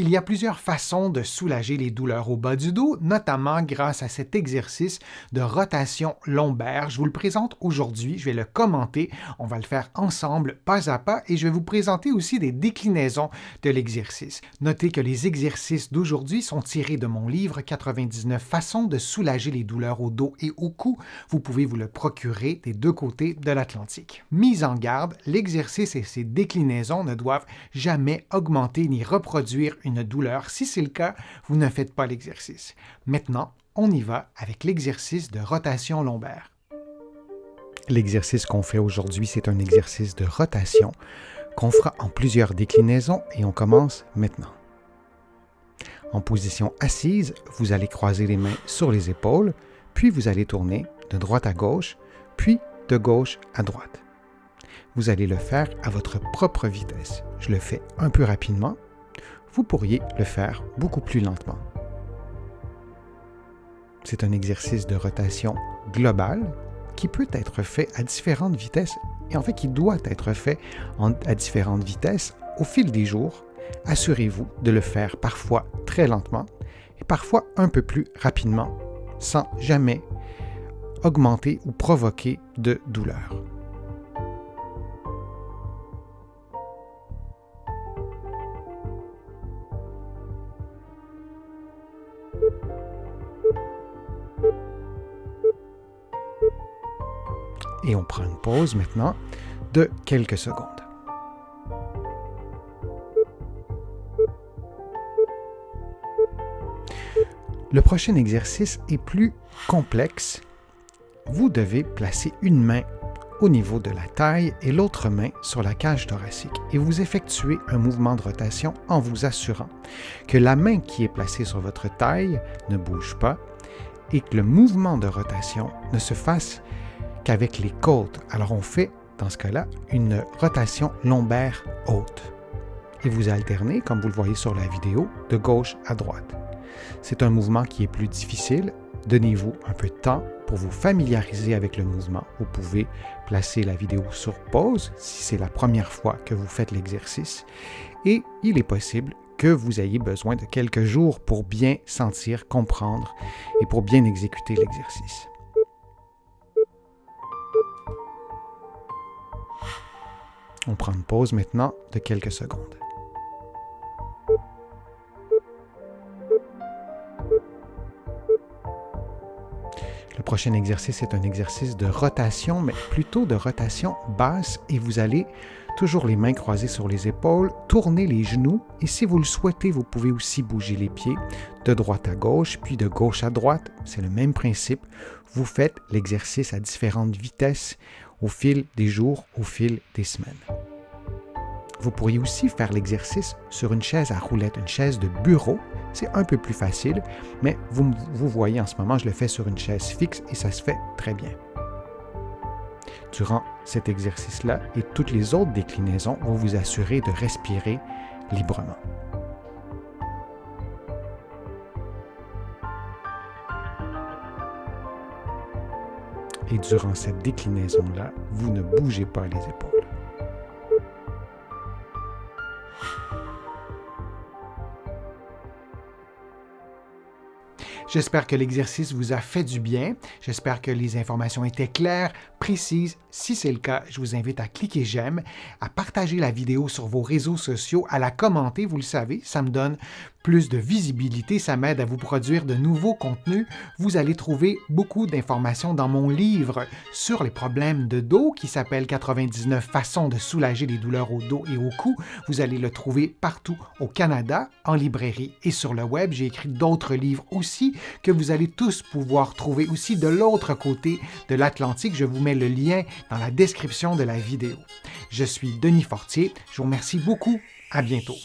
Il y a plusieurs façons de soulager les douleurs au bas du dos, notamment grâce à cet exercice de rotation lombaire. Je vous le présente aujourd'hui, je vais le commenter, on va le faire ensemble pas à pas et je vais vous présenter aussi des déclinaisons de l'exercice. Notez que les exercices d'aujourd'hui sont tirés de mon livre 99 façons de soulager les douleurs au dos et au cou. Vous pouvez vous le procurer des deux côtés de l'Atlantique. Mise en garde, l'exercice et ses déclinaisons ne doivent jamais augmenter ni reproduire une douleur. Si c'est le cas, vous ne faites pas l'exercice. Maintenant, on y va avec l'exercice de rotation lombaire. L'exercice qu'on fait aujourd'hui, c'est un exercice de rotation qu'on fera en plusieurs déclinaisons et on commence maintenant. En position assise, vous allez croiser les mains sur les épaules, puis vous allez tourner de droite à gauche, puis de gauche à droite. Vous allez le faire à votre propre vitesse. Je le fais un peu rapidement. Vous pourriez le faire beaucoup plus lentement. C'est un exercice de rotation globale qui peut être fait à différentes vitesses et en fait qui doit être fait à différentes vitesses au fil des jours. Assurez-vous de le faire parfois très lentement et parfois un peu plus rapidement sans jamais augmenter ou provoquer de douleur. Et on prend une pause maintenant de quelques secondes. Le prochain exercice est plus complexe. Vous devez placer une main au niveau de la taille et l'autre main sur la cage thoracique et vous effectuez un mouvement de rotation en vous assurant que la main qui est placée sur votre taille ne bouge pas et que le mouvement de rotation ne se fasse qu'avec les côtes. Alors on fait, dans ce cas-là, une rotation lombaire haute. Et vous alternez, comme vous le voyez sur la vidéo, de gauche à droite. C'est un mouvement qui est plus difficile. Donnez-vous un peu de temps pour vous familiariser avec le mouvement. Vous pouvez placer la vidéo sur pause si c'est la première fois que vous faites l'exercice. Et il est possible que vous ayez besoin de quelques jours pour bien sentir, comprendre et pour bien exécuter l'exercice. On prend une pause maintenant de quelques secondes. Le prochain exercice est un exercice de rotation, mais plutôt de rotation basse et vous allez toujours les mains croisées sur les épaules, tourner les genoux et si vous le souhaitez, vous pouvez aussi bouger les pieds de droite à gauche, puis de gauche à droite. C'est le même principe. Vous faites l'exercice à différentes vitesses au fil des jours, au fil des semaines. Vous pourriez aussi faire l'exercice sur une chaise à roulettes, une chaise de bureau. C'est un peu plus facile, mais vous voyez en ce moment, je le fais sur une chaise fixe et ça se fait très bien. Durant cet exercice-là et toutes les autres déclinaisons, vous vous assurez de respirer librement. Et durant cette déclinaison-là, vous ne bougez pas les épaules. J'espère que l'exercice vous a fait du bien. J'espère que les informations étaient claires, précises. Si c'est le cas, je vous invite à cliquer j'aime, à partager la vidéo sur vos réseaux sociaux, à la commenter. Vous le savez, ça me donne plus de visibilité, ça m'aide à vous produire de nouveaux contenus. Vous allez trouver beaucoup d'informations dans mon livre sur les problèmes de dos qui s'appelle 99 façons de soulager les douleurs au dos et au cou. Vous allez le trouver partout au Canada, en librairie et sur le web. J'ai écrit d'autres livres aussi que vous allez tous pouvoir trouver aussi de l'autre côté de l'Atlantique. Je vous mets le lien dans la description de la vidéo. Je suis Denis Fortier. Je vous remercie beaucoup. À bientôt.